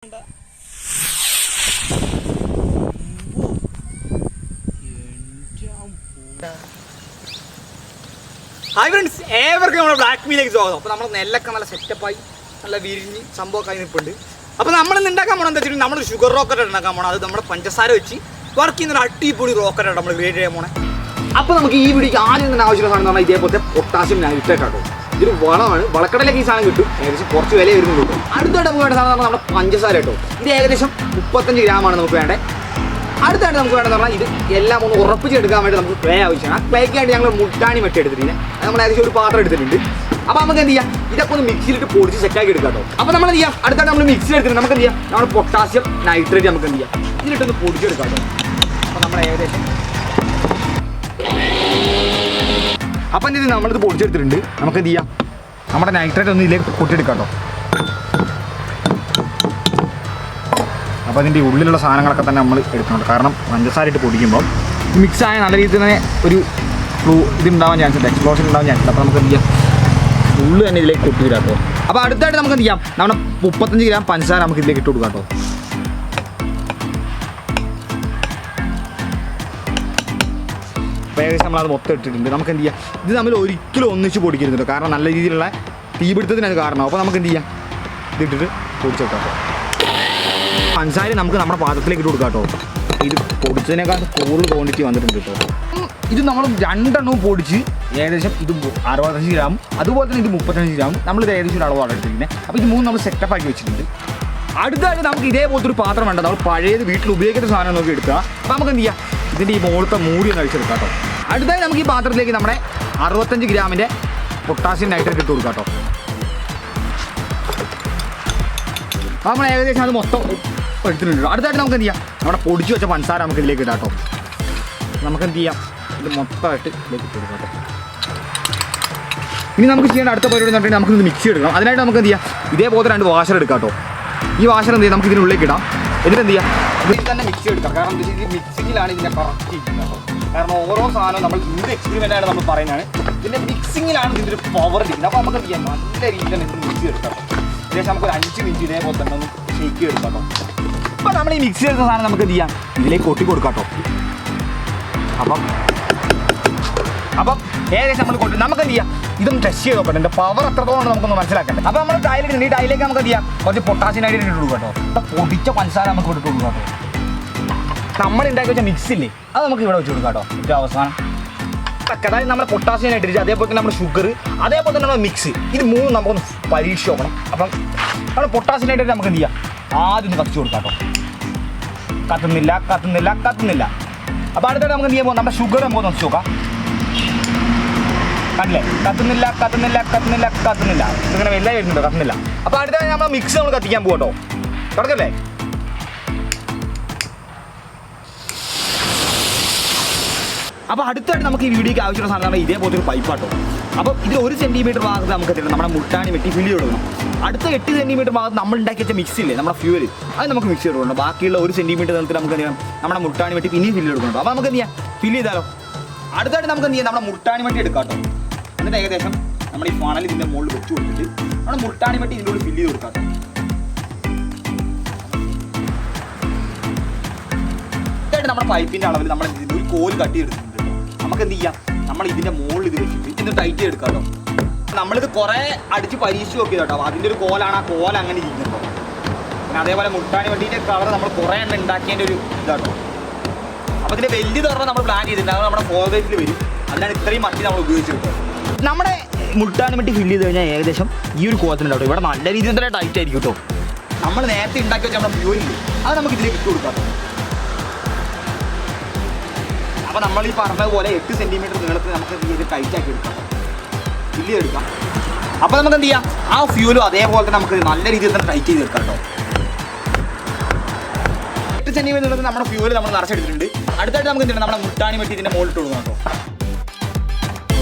Hi friends, ഏവർക്കും നമ്മുടെ black മീലേക്ക് സ്വാഗതം. അപ്പോൾ നമ്മൾ നെല്ലൊക്കെ നല്ല സെറ്റപ്പായി നല്ല വിരിഞ്ഞ് സംഭവമൊക്കെ ആയി നിൽപ്പുണ്ട്. അപ്പോൾ നമ്മളിന്ന് ഉണ്ടാക്കാൻ പോകണം എന്താ വെച്ചിട്ടുണ്ടെങ്കിൽ നമ്മൾ ഷുഗർ റോക്കറ്റ് ഉണ്ടാക്കാൻ പോകണം. അത് നമ്മുടെ പഞ്ചസാര വെച്ച് വർക്ക് ചെയ്യുന്ന അടിപൊളി റോക്കറ്റാണ് നമ്മൾ ക്രിയേറ്റ് ചെയ്യാൻ പോണേ. അപ്പോൾ നമുക്ക് ഈ വീഡിയോക്ക് ആദ്യം തന്നെ ആവശ്യമുള്ള സാധനം എന്ന് പറഞ്ഞാൽ ഇതേപോലത്തെ പൊട്ടാസ്യം നൈട്രേറ്റ് ആട്ടോ. ഇതൊരു വളമാണ്. വളക്കടയിലേക്ക് ഈ സാധനം കിട്ടും. ഏകദേശം കുറച്ച് വില വരുന്നുള്ളൂ കേട്ടോ. അടുത്തായിട്ട് നമുക്ക് വേണ്ട സാധനം നമ്മുടെ പഞ്ചസാര കേട്ടോ. ഇത് ഏകദേശം 35 ഗ്രാമാണ് നമുക്ക് വേണ്ടത്. അടുത്തായിട്ട് നമുക്ക് വേണമെന്ന് പറഞ്ഞാൽ ഇത് എല്ലാം ഒന്ന് ഉറപ്പിച്ചെടുക്കാൻ വേണ്ടി നമുക്ക് ക്ലേ ആവശ്യമാണ്. ആ ക്ലേക്ക് ആയിട്ട് ഞങ്ങൾ മുട്ടാണി വെട്ടി എടുത്തിട്ടുണ്ട്. അത് നമ്മൾ ഏകദേശം ഒരു പാത്രം എടുത്തിട്ടുണ്ട്. അപ്പോൾ നമുക്ക് എന്ത് ചെയ്യാം, ഇതൊക്കെ ഒന്ന് മിക്സിയിലിട്ട് പൊടിച്ച് സെറ്റാക്കി എടുക്കാം കേട്ടോ. അപ്പോൾ നമ്മൾ എന്ത് ചെയ്യാം, അടുത്തായിട്ട് നമ്മൾ മിക്സിയിൽ എടുത്തിട്ടുണ്ട്. നമുക്ക് എന്ത് ചെയ്യാം, നമ്മൾ പൊട്ടാസ്യം നൈട്രേറ്റ് നമുക്ക് എന്ത് ചെയ്യാം, ഇതിലിട്ടൊന്ന് പൊടിച്ചെടുക്കാം കേട്ടോ. അപ്പോൾ നമ്മൾ ഏകദേശം അപ്പം എന്ത് ചെയ്ത് നമ്മളിത് പൊടിച്ചെടുത്തിട്ടുണ്ട്. നമുക്ക് എന്ത് ചെയ്യാം, നമ്മുടെ നൈട്രേറ്റ് ഒന്ന് ഇതിലേക്ക് പൊട്ടിയെടുക്കാം കേട്ടോ. അപ്പോൾ അതിൻ്റെ ഉള്ളിലുള്ള സാധനങ്ങളൊക്കെ തന്നെ നമ്മൾ എടുക്കുന്നുണ്ട്. കാരണം പഞ്ചസാര ഇട്ട് പൊടിക്കുമ്പോൾ മിക്സായ നല്ല രീതിയിൽ തന്നെ ഒരു ഇതുണ്ടാവാൻ ചാൻസ് ഉണ്ട്, എക്സ്പ്ലോഷൻ ഉണ്ടാവാൻ ചാൻസ് ഉണ്ട്. അപ്പോൾ നമുക്ക് എന്ത് ചെയ്യാം, ഉള്ളു തന്നെ ഇതിലേക്ക് കൊട്ടിയിടാം കേട്ടോ. അപ്പോൾ അടുത്തായിട്ട് നമുക്ക് എന്ത് ചെയ്യാം, നമ്മുടെ 35 ഗ്രാം പഞ്ചസാര നമുക്ക് ഇതിലേക്ക് ഇട്ട് കൊടുക്കാം കേട്ടോ. അപ്പോൾ ഏകദേശം നമ്മളത് മൊത്തം ഇട്ടിട്ടുണ്ട്. നമുക്ക് എന്ത് ചെയ്യാം, ഇത് നമ്മൾ ഒരിക്കലും ഒന്നിച്ച് പൊടിക്കരുത്. കാരണം നല്ല രീതിയിലുള്ള തീപിടുത്തത്തിന് അത് കാരണം. അപ്പോൾ നമുക്ക് എന്ത് ചെയ്യാം, ഇതിട്ടിട്ട് പൊടിച്ചെടുക്കാം കേട്ടോ. പഞ്ചസാര നമുക്ക് നമ്മുടെ പാത്രത്തിലേക്ക് ഇട്ട് കൊടുക്കാം കേട്ടോ. ഇത് പൊടിച്ചതിനേക്കാൾ കൂടുതൽ ക്വാണ്ടിറ്റി വന്നിട്ടുണ്ട് കേട്ടോ. ഇത് നമ്മൾ 2 എണ്ണവും പൊടിച്ച് ഏകദേശം ഇത് 65 ഗ്രാം, അതുപോലെ തന്നെ ഇത് 35 ഗ്രാം. നമ്മളിത് ഏകദേശം ഒരു അളവാണ് എടുത്തിരിക്കുന്നത്. അപ്പോൾ ഇത് 3 നമ്മൾ സെറ്റപ്പ് ആക്കി വെച്ചിട്ടുണ്ട്. അടുത്തായിട്ട് നമുക്ക് ഇതേപോലത്തെ ഒരു പാത്രം വേണ്ട. നമ്മൾ പഴയത് വീട്ടിൽ ഉപയോഗിക്കുന്ന സാധനം നോക്കി എടുക്കുക. അപ്പോൾ നമുക്ക് എന്ത് ചെയ്യാം, ഇതിൻ്റെ ഈ മുകളിലത്തെ മൂടി ഒന്ന് അഴിച്ചെടുക്കാം കേട്ടോ. അടുത്തായി നമുക്ക് ഈ പാത്രത്തിലേക്ക് നമ്മുടെ 65 ഗ്രാമിൻ്റെ പൊട്ടാസ്യം നൈട്രേറ്റ് ഇട്ട് കൊടുക്കാം കേട്ടോ. അപ്പോൾ നമ്മൾ ഏകദേശം അത് മൊത്തം എടുത്തിട്ടുണ്ട്. അടുത്തായിട്ട് നമുക്ക് എന്ത് ചെയ്യാം, നമ്മുടെ പൊടിച്ച് വെച്ച പഞ്ചസാര നമുക്ക് ഇതിലേക്ക് ഇടാം കേട്ടോ. നമുക്ക് എന്ത് ചെയ്യാം, ഇത് മൊത്തമായിട്ട് ഇതിലേക്ക് ഇട്ട് കൊടുക്കാം കേട്ടോ. ഇനി നമുക്ക് ചെയ്യേണ്ട അടുത്ത പരിപാടി എന്ന് പറഞ്ഞാൽ നമുക്കിത് മിക്സ് എടുക്കണം. അതിനായിട്ട് നമുക്ക് എന്ത് ചെയ്യാം, ഇതേപോലെ 2 വാഷർ എടുക്കാം കേട്ടോ. ഈ വാഷർ എന്ത് ചെയ്യാം, നമുക്ക് ഇതിനുള്ളിലേക്ക് ഇടാം. എന്നിട്ട് എന്ത് ചെയ്യാം, ഇതിൽ തന്നെ മിക്സ് എടുക്കാം. കാരണം എന്താ വെച്ചാൽ ഇത് മിക്സിങ്ങിലാണ് ഇതിൻ്റെ കറക്റ്റ് ഇരിക്കുന്നത് കേട്ടോ. കാരണം ഓരോ സാധനം നമ്മൾ ഇത് എക്സ്പെരിമെൻ്റാണ് നമ്മൾ പറയുന്നതാണ്. ഇതിൻ്റെ മിക്സിങ്ങിലാണ് ഇതിൻ്റെ ഒരു പവർ ഇരിക്കുന്നത്. അപ്പോൾ നമുക്ക് എന്ത് ചെയ്യാം, നല്ല രീതിയിൽ തന്നെ ഇത് മിക്സ് എടുക്കാം കേട്ടോ. ഏകദേശം നമുക്കൊരു 5 മിനിറ്റ് ഇതേപോലെ തന്നെ ഒന്ന് ഷേക്ക് എടുക്കാം കേട്ടോ. അപ്പോൾ നമ്മൾ ഈ മിക്സ് ചെയ്ത സാധനം നമുക്ക് എന്ത് ചെയ്യാം, ഇതിലേക്ക് കൊട്ടി കൊടുക്കാം കേട്ടോ. അപ്പം ഏകദേശം നമ്മൾ കൊട്ടി നമുക്ക് എന്ത് ചെയ്യാം, ഇതൊന്ന് ടെസ്റ്റ് ചെയ്ത് നോക്കട്ടെ. എൻ്റെ പവർ എത്രത്തോളം നമുക്കൊന്ന് മനസ്സിലാക്കട്ടെ. അപ്പോൾ നമ്മൾ ടൈലിട്ടുണ്ട്. ഈ ടൈലേക്ക് നമുക്ക് എന്ത് ചെയ്യാം, കുറച്ച് പൊട്ടാസ്യം നൈട്രേറ്റ് ഇട്ട് കൊടുക്കാം കേട്ടോ. പൊടിച്ച പഞ്ചസാര നമുക്ക് ഇട്ട് കൊടുക്കാം കേട്ടോ. നമ്മൾ ഉണ്ടാക്കി വെച്ച മിക്സ് ഇല്ലേ, അത് നമുക്ക് ഇവിടെ വെച്ച് കൊടുക്കാം കേട്ടോ. ഏറ്റവും അവസാനം അതായത് നമ്മുടെ പൊട്ടാസ്യം നൈട്രേറ്റ്, അതേപോലെ തന്നെ നമ്മുടെ ഷുഗർ, അതേപോലെ തന്നെ നമ്മുടെ മിക്സ്, ഇത് 3 നമുക്കൊന്ന് പരീക്ഷ നോക്കണം. അപ്പം നമ്മുടെ പൊട്ടാസ്യം നൈട്രേറ്റ് നമുക്ക് എന്ത് ചെയ്യാം, ആദ്യം ഒന്ന് കത്തിച്ച് കൊടുക്കാം കേട്ടോ. കത്തുന്നില്ല. അപ്പോൾ അടുത്തായിട്ട് നമുക്ക് എന്ത് ചെയ്യാൻ പോകും, നമ്മുടെ ഷുഗർ നമുക്ക് നോക്കി നോക്കാം. കണ്ടില്ലേ, കത്തുന്നില്ല. ഇങ്ങനെ എല്ലാം വരുന്നുണ്ടോ, കത്തുന്നില്ല. അപ്പോൾ അടുത്തായിട്ട് നമ്മൾ മിക്സ് നമ്മൾ കത്തിക്കാൻ പോകും കേട്ടോ. തുടക്കല്ലേ. അപ്പോൾ അടുത്തായിട്ട് നമുക്ക് ഈ വീഡിയോക്ക് ആവശ്യമുള്ള സാധനം ഇതേപോലത്തെ ഒരു പൈപ്പാട്ടോ. അപ്പോൾ ഇതിൽ 1 സെൻറ്റിമീറ്റർ ഭാഗത്ത് നമുക്ക് എത്തിക്കണം നമ്മുടെ മുട്ടാണി വെട്ടി ഫില്ല് കൊടുക്കണം. അടുത്ത 8 സെൻറ്റിമീറ്റർ ഭാഗത്ത് നമ്മൾ ഉണ്ടാക്കി വെച്ച മിക്സ് ഇല്ലേ, നമ്മുടെ ഫ്യൂവൽ, അത് നമുക്ക് മിക്സ് ചെയ്ത് കൊടുക്കണം. ബാക്കിയുള്ള 1 സെൻറ്റിമീറ്റർ നീളത്തിൽ നമുക്ക് എന്ത് ചെയ്യണം, നമ്മുടെ മുട്ടാണി വെട്ടി പിന്നെയും ഫില്ല് കൊടുക്കണം. അപ്പോൾ നമുക്ക് എന്ത് ചെയ്യാം, ഫില്ല് ചെയ്താലോ. അടുത്തായിട്ട് നമുക്ക് എന്ത് ചെയ്യാം, നമ്മുടെ മുട്ടാണി വെട്ടി എടുക്കാം കേട്ടോ. എന്നിട്ട് ഏകദേശം നമ്മൾ ഈ ഫണൽ ഇതിൻ്റെ മുകളിൽ വെച്ച് കൊടുത്തിട്ട് നമ്മുടെ മുട്ടാണി വെട്ടി ഇതിൻ്റെ ഉള്ളിൽ ഫില്ല് ചെയ്ത് കൊടുക്കാം കേട്ടോ. അടുത്തായിട്ട് നമ്മുടെ പൈപ്പിൻ്റെ അളവിൽ നമ്മൾ ഒരു കോല് കട്ടി എടുത്തിട്ടുണ്ട്. നമുക്ക് എന്ത് ചെയ്യാം, നമ്മൾ ഇതിൻ്റെ മുകളിൽ ഇത് വെച്ചിട്ട് ഇത് ടൈറ്റ് എടുക്കാം കേട്ടോ. നമ്മളിത് കുറേ അടിച്ച് പരീക്ഷിച്ച് നോക്കിയത് കേട്ടോ. അതിൻ്റെ ഒരു കോലാണ്, ആ കോല അങ്ങനെ ഇരിക്കുന്നത്. പിന്നെ അതേപോലെ മുട്ടാണി വണ്ടീൻ്റെ കവർ നമ്മൾ കുറേ എണ്ണം ഉണ്ടാക്കിയതിൻ്റെ ഒരു ഇതാട്ടോ. അപ്പോൾ ഇതിൻ്റെ വലിയ തുറന്ന് നമ്മൾ പ്ലാൻ ചെയ്തിട്ടുണ്ട്. അത് നമ്മുടെ ഫോർവേറ്റിൽ വരും. അതിനാണ് ഇത്രയും മട്ടി നമ്മൾ ഉപയോഗിച്ച് കിട്ടുന്നത്. നമ്മുടെ മുട്ടാണി വണ്ടി ഫില്ല് ചെയ്ത് കഴിഞ്ഞാൽ ഏകദേശം ഈ ഒരു കോലത്തിനുണ്ടാവും. ഇവിടെ നല്ല രീതിയിൽ തന്നെ ടൈറ്റ് ആയിരിക്കും കേട്ടോ. നമ്മൾ നേരത്തെ ഉണ്ടാക്കി വെച്ചാൽ നമ്മുടെ ഫ്യൂരില്ല, അത് നമുക്ക് ഇതിലേക്ക് ഇട്ട് കൊടുക്കാം. അപ്പോൾ നമ്മൾ ഈ പറഞ്ഞതുപോലെ 8 സെൻറ്റിമീറ്റർ നീളത്തിൽ നമുക്ക് ഇത് ടൈറ്റ് ആക്കി എടുക്കാം, ഫില്ല് ചെയ്തെടുക്കാം. അപ്പോൾ നമുക്ക് എന്ത് ചെയ്യാം, ആ ഫ്യൂലും അതേപോലെ തന്നെ നമുക്ക് നല്ല രീതിയിൽ തന്നെ ടൈറ്റ് ചെയ്തെടുക്കാം കേട്ടോ. 8 സെൻറ്റിമീറ്റർ നീളത്തിൽ നമ്മുടെ ഫ്യൂല് നമ്മൾ നിറച്ചെടുത്തിട്ടുണ്ട്. അടുത്തായിട്ട് നമുക്ക് എന്ത് ചെയ്യണം, നമ്മുടെ മുട്ടാണി വെട്ടി ഇതിൻ്റെ മുകളിൽ ഇട്ട് കൊടുക്കണം കേട്ടോ.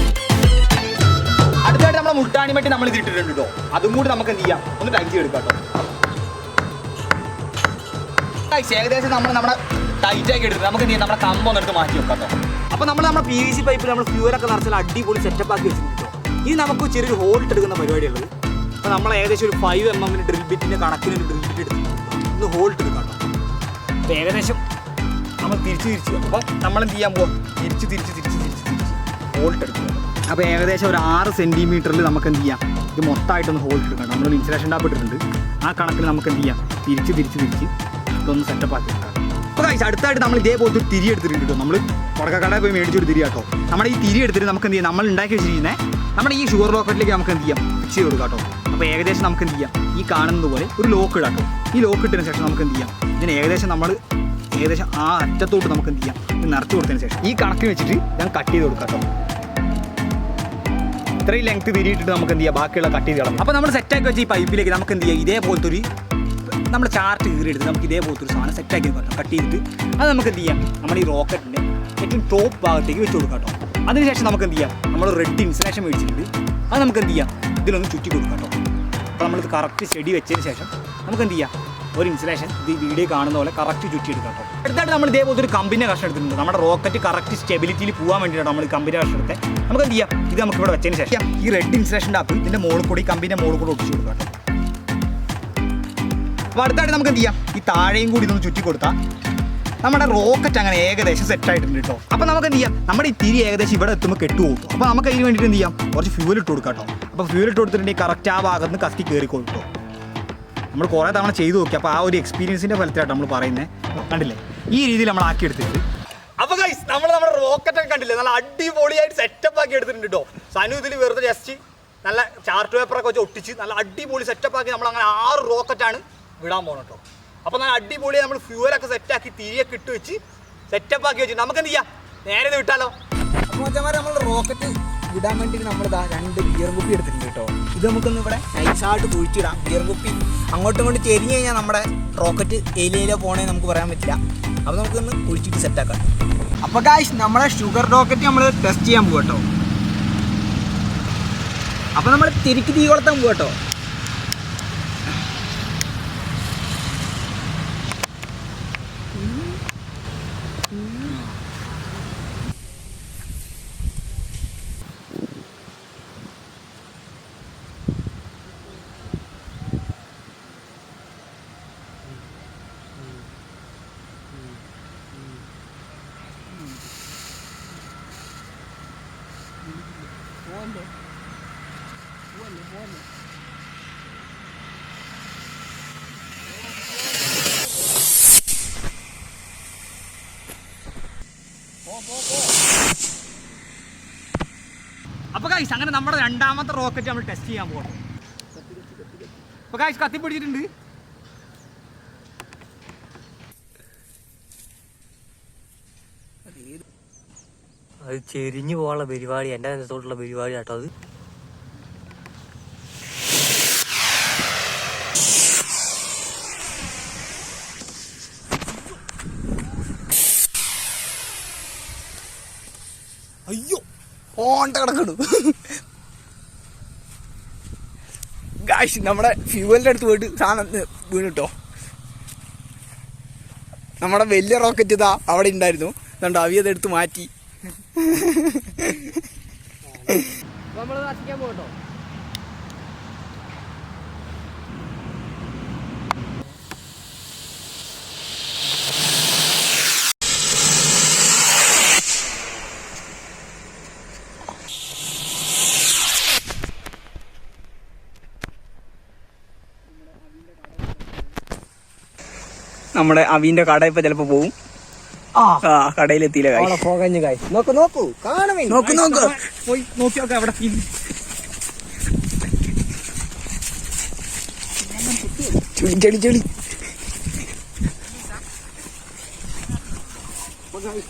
അടുത്തായിട്ട് നമ്മുടെ മുട്ടാണി വെട്ടി നമ്മൾ ഇത് ഇട്ടിട്ടുണ്ട് കേട്ടോ. അതും കൂടി നമുക്ക് എന്ത് ചെയ്യാം, ഒന്ന് ടൈറ്റ് ചെയ്തെടുക്കാം കേട്ടോ. ഏകദേശം നമ്മുടെ ടൈറ്റ് ആക്കി എടുത്തിട്ട് നമുക്ക് എന്ത് ചെയ്യാം, നമ്മുടെ കമ്പൊന്നും എടുത്ത് മാറ്റി വെക്കാം കേട്ടോ. അപ്പോൾ നമ്മുടെ PVC പൈപ്പിൽ നമ്മൾ ഫ്യൂവലൊക്കെ നിറച്ചാൽ അടിപൊളി സെറ്റപ്പ് ആക്കി വെച്ചിട്ടുണ്ട് കേട്ടോ. ഇനി നമുക്ക് ചെറിയൊരു ഹോൾട്ട് എടുക്കുന്ന പരിപാടിയുള്ളത്. അപ്പോൾ നമ്മൾ ഏകദേശം ഒരു 5 mm ഡ്രിൽ ബിറ്റിൻ്റെ കണക്കിന് ഒരു ഡ്രിൽ ബിറ്റ് എടുത്തിട്ടുണ്ട്. ഒന്ന് ഹോൾഡ് എടുക്കാം കേട്ടോ. അപ്പോൾ ഏകദേശം നമ്മൾ തിരിച്ച് അപ്പോൾ നമ്മൾ എന്ത് ചെയ്യാൻ പോകാം, തിരിച്ച് ഹോൾഡ് എടുക്കുക. അപ്പോൾ ഏകദേശം ഒരു 6 സെൻറ്റിമീറ്ററിൽ നമുക്ക് എന്ത് ചെയ്യാം, ഇത് മൊത്തമായിട്ടൊന്ന് ഹോൾഡ് എടുക്കാം. നമ്മളൊരു ഇൻസുലേഷൻ ടാപ്പ് ഇട്ടിട്ടുണ്ട്. ആ കണക്കിൽ നമുക്ക് എന്ത് ചെയ്യാം, തിരിച്ച് ഇതൊന്ന് സെറ്റപ്പ് ആക്കി എടുക്കാം. അപ്പോൾ കഴിച്ച് അടുത്തായിട്ട് നമ്മൾ ഇതേപോലത്തെ ഒരു തിരി എടുത്തിട്ടുണ്ട് കേട്ടോ. നമ്മൾ തുടക്കക്കടയിൽ പോയി മേടിച്ചൊരു തിരി കേട്ടോ. നമ്മുടെ ഈ തിരി എടുത്തിട്ട് നമുക്ക് എന്ത് ചെയ്യാം, നമ്മൾ ഉണ്ടാക്കി വെച്ചിരിക്കുന്നത് നമ്മുടെ ഈ ഷുഗർ റോക്കറ്റിലേക്ക് നമുക്ക് എന്ത് ചെയ്യാം, ഫിക്സ് ചെയ്ത് കൊടുക്കാം കേട്ടോ. അപ്പോൾ ഏകദേശം നമുക്ക് എന്ത് ചെയ്യാം, ഈ കാണുന്നത് പോലെ ഒരു ലോക്ക് ഇടാം കേട്ടോ. ഈ ലോക്ക് ഇട്ടതിന് ശേഷം നമുക്ക് എന്ത് ചെയ്യാം, ഇതിന് ഏകദേശം ആ അറ്റത്തോട്ട് നമുക്ക് എന്ത് ചെയ്യാം, ഇത് നിറച്ച് കൊടുത്തതിന് ശേഷം ഈ കണക്കിന് വെച്ചിട്ട് ഞാൻ കട്ട് ചെയ്ത് കൊടുക്കാം കേട്ടോ. ഇത്രയും ലെങ്ത് തിരിയിട്ടിട്ട് നമുക്ക് എന്ത് ചെയ്യാം, ബാക്കിയുള്ള കട്ട് ചെയ്ത് കളയാം. അപ്പോൾ നമ്മൾ സെറ്റാക്കി വെച്ച ഈ പൈപ്പിലേക്ക് നമുക്ക് എന്ത് ചെയ്യാം, ഇതേപോലത്തെ ഒരു നമ്മുടെ ചാർട്ട് കീറിയെടുത്ത് നമുക്ക് ഇതേപോലത്തെ ഒരു സാധനം സെറ്റാക്കി വെക്കാം, കട്ട് ചെയ്തിട്ട് അത് നമുക്ക് എന്ത് ചെയ്യാം, നമ്മുടെ ഈ റോക്കറ്റിൻ്റെ ഏറ്റവും ടോപ്പ് ഭാഗത്തേക്ക് വെച്ച് കൊടുക്കാം കേട്ടോ. അതിനുശേഷം നമുക്ക് എന്ത് ചെയ്യാം, നമ്മൾ റെഡ് ഇൻസുലേഷൻ മേടിച്ചിട്ടുണ്ട്, അത് നമുക്ക് എന്ത് ചെയ്യാം, ഇതിലൊന്ന് ചുറ്റി കൊടുക്കാം കേട്ടോ. അപ്പോൾ നമ്മളിത് കറക്റ്റ് സ്റ്റഡി വെച്ചതിന് ശേഷം നമുക്ക് എന്ത് ചെയ്യാം, ഒരു ഇൻസുലേഷൻ ഇത് വീഡിയോ കാണുന്ന പോലെ കറക്റ്റ് ചുറ്റി എടുക്കാം കേട്ടോ. അടുത്തായിട്ട് നമ്മൾ ഇതേപോലത്തെ ഒരു കമ്പിൻ്റെ കഷ്ണം എടുത്തിട്ടുണ്ട്. നമ്മുടെ റോക്കറ്റ് കറക്റ്റ് സ്റ്റെബിലിറ്റിയിൽ പോകാൻ വേണ്ടിയിട്ടാണ് നമ്മൾ ഈ കമ്പിൻ്റെ കഷ്ണം എടുത്തത്. നമുക്ക് എന്ത് ചെയ്യാം, ഇത് നമുക്ക് ഇവിടെ വെച്ചതിന് ശേഷം ഈ റെഡ് ഇൻസുലേഷൻ ടാപ്പ് ഇതിൻ്റെ മുകളിൽ കൂടി കമ്പിൻ്റെ മുകളിൽ കൂടി ഒട്ടിച്ച് കൊടുക്കാം കേട്ടോ. അപ്പോൾ അടുത്തായിട്ട് നമുക്ക് എന്ത് ചെയ്യാം, ഈ താഴെയും കൂടി ഇതൊന്ന് ചുറ്റി കൊടുത്താൽ നമ്മുടെ റോക്കറ്റ് അങ്ങനെ ഏകദേശം സെറ്റായിട്ടുണ്ട് കേട്ടോ. അപ്പോൾ നമുക്ക് എന്ത് ചെയ്യാം, നമ്മുടെ ഈ തിരി ഏകദേശം ഇവിടെ എത്തുമ്പോൾ കെട്ടുപോകും. അപ്പോൾ നമുക്ക് അതിന് വേണ്ടിയിട്ട് എന്ത് ചെയ്യാം, കുറച്ച് ഫ്യൂൽ ഇട്ട് കൊടുക്കാം കേട്ടോ. അപ്പോൾ ഫ്യൂൽ ഇട്ട് കൊടുത്തിട്ടുണ്ടെങ്കിൽ കറക്റ്റ് ആ ഭാഗത്ത് നിന്ന് കത്തി കയറി കൊടുക്കും. നമ്മൾ കുറേ തവണ ചെയ്ത് നോക്കി. അപ്പോൾ ആ ഒരു എക്സ്പീരിയൻസിൻ്റെ ഫലത്തിലായിട്ട് നമ്മൾ പറയുന്നത് കണ്ടില്ലേ, ഈ രീതിയിൽ നമ്മൾ ആക്കി എടുത്തിട്ട്. അപ്പോൾ ഗൈസ് നമ്മുടെ റോക്കറ്റൊക്കെ കണ്ടില്ലേ, നല്ല അടിപൊളിയായിട്ട് സെറ്റപ്പ് ആക്കി എടുത്തിട്ടുണ്ട് കേട്ടോ. സനു ഇതിൽ വെറുതെ ജസ്റ്റ് നല്ല ചാർട്ട് പേപ്പറൊക്കെ വെച്ച് ഒട്ടിച്ച് നല്ല അടിപൊളി സെറ്റപ്പ് ആക്കി നമ്മൾ അങ്ങനെ 6 റോക്കറ്റാണ് വിടാൻ പോകുന്നത് കേട്ടോ. അപ്പോൾ നല്ല അടിപൊളിയായി നമ്മൾ ഫ്യൂവലൊക്കെ സെറ്റാക്കി തിരിയൊക്കെ ഇട്ട് വെച്ച് സെറ്റപ്പ് ആക്കി വെച്ച് നമുക്ക് എന്ത് ചെയ്യാം, നേരെ ഇത് വിട്ടാലോ. അപ്പോൾ മച്ചന്മാരെ നമ്മൾ റോക്കറ്റ് വിടാൻ വേണ്ടി നമ്മളിതാ 2 ഗിയർ കുപ്പി എടുത്തിട്ടുണ്ട് കേട്ടോ. ഇത് നമുക്കൊന്ന് ഇവിടെ നൈസായിട്ട് കുഴിച്ചിടാം. ഗിയർ കുപ്പി അങ്ങോട്ടും ഇങ്ങോട്ട് ചെരിഞ്ഞ് കഴിഞ്ഞാൽ നമ്മുടെ റോക്കറ്റ് ഏരിയയിലോ പോകണേ നമുക്ക് പറയാൻ പറ്റില്ല. അപ്പോൾ നമുക്കൊന്ന് കുഴിച്ചിട്ട് സെറ്റാക്കാം. അപ്പോൾ ഗായ്സ് നമ്മുടെ ഷുഗർ റോക്കറ്റ് നമ്മൾ ടെസ്റ്റ് ചെയ്യാൻ പോകും കേട്ടോ. അപ്പോൾ നമ്മൾ തിരിക്ക് തീ കൊളുത്താൻ പോകും കേട്ടോ. അപ്പോൾ ഗൈസ് അങ്ങനെ നമ്മുടെ 2ാമത്തെ റോക്കറ്റ് നമ്മൾ ടെസ്റ്റ് ചെയ്യാൻ പോകണം. അപ്പോൾ ഗൈസ് കത്തിപ്പിടിച്ചിട്ടുണ്ട്. അത് ചെരിഞ്ഞു പോകാനുള്ള പരിപാടി, എൻ്റെ നേരത്തോട്ടുള്ള പരിപാടി കേട്ടോ. അത് അയ്യോ ഓണ്ട കിടക്കണു ഗായ്സ്. നമ്മുടെ ഫ്യൂവലിൻ്റെ അടുത്ത് പോയിട്ട് സാധനം വീണ് കേട്ടോ. നമ്മുടെ വലിയ റോക്കറ്റ് ഇതാ അവിടെ ഉണ്ടായിരുന്നു, അതുകൊണ്ട് അവിയത് എടുത്ത് മാറ്റി. നമ്മൾ നശിക്കാൻ പോകട്ടോ. നമ്മുടെ അവീന്റെ കട ഇപ്പൊ ചിലപ്പോ പോവും. കടയിലെത്തിയില്ല നോക്കൂ പോയി നോക്കി നോക്കാം അവിടെ ചെളി ചെളി.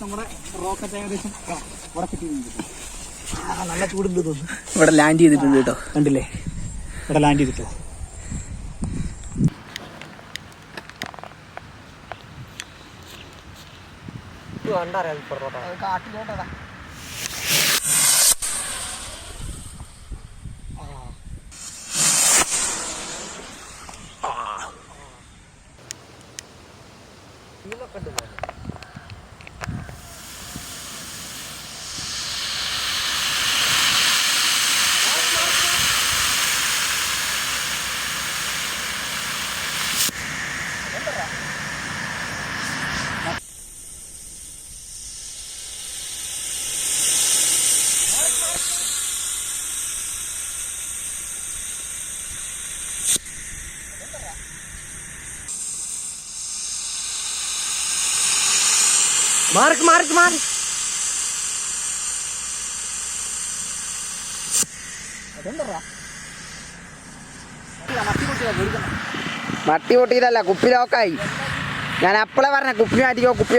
നമ്മുടെ റോക്കറ്റ് ഏകദേശം ഇവിടെ കിട്ടിയിട്ടുണ്ട്. നല്ല ചൂടുണ്ട് തോന്നുന്നു. ഇവിടെ ലാൻഡ് ചെയ്തിട്ടുണ്ട് കേട്ടോ, കണ്ടില്ലേ, ഇവിടെ ലാൻഡ് ചെയ്തിട്ടോ. കാട്ടിലോട്ടാ മാർക്ക് മാർക്ക് മാറി. മട്ടി പൊട്ടിയതല്ല, കുപ്പി ലോക്കായി. ഞാൻ അപ്പളെ പറഞ്ഞ കുപ്പി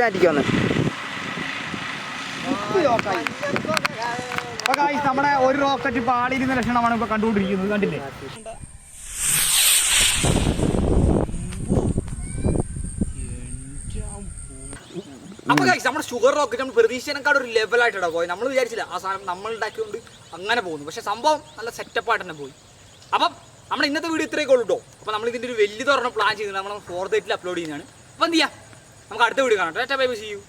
മാറ്റിക്കോന്ന്. നമ്മുടെ ഒരു റോക്കറ്റ് പാളിയിരുന്ന ലക്ഷണമാണ് ഇപ്പൊ കണ്ടുകൊണ്ടിരിക്കുന്നത്. കണ്ടില്ലേ? അപ്പൊ നമ്മുടെ ഷുഗർ റോക്കറ്റ് നമ്മൾ പ്രതീക്ഷേക്കാൾ ഒരു ലെവലായിട്ടാണ് പോയി. നമ്മൾ വിചാരിച്ചില്ല ആ സാധനം നമ്മൾ ഉണ്ടാക്കിക്കൊണ്ട് അങ്ങനെ പോകുന്നു. പക്ഷെ സംഭവം നല്ല സെറ്റപ്പായിട്ട് തന്നെ പോയി. അപ്പം നമ്മുടെ ഇന്നത്തെ വീഡിയോ ഇത്രയൊക്കെ ഉള്ളൂ കേട്ടോ. അപ്പോൾ നമ്മൾ ഇതിൻ്റെ ഒരു വലിയ തുറന്ന് പ്ലാൻ ചെയ്തിട്ടുണ്ട്. നമ്മൾ 4th അപ്ലോഡ് ചെയ്യുന്നതാണ്. അപ്പോൾ എന്ത് ചെയ്യാം, നമുക്ക് അടുത്ത വീഡിയോ കാണാം. Bye bye, see U.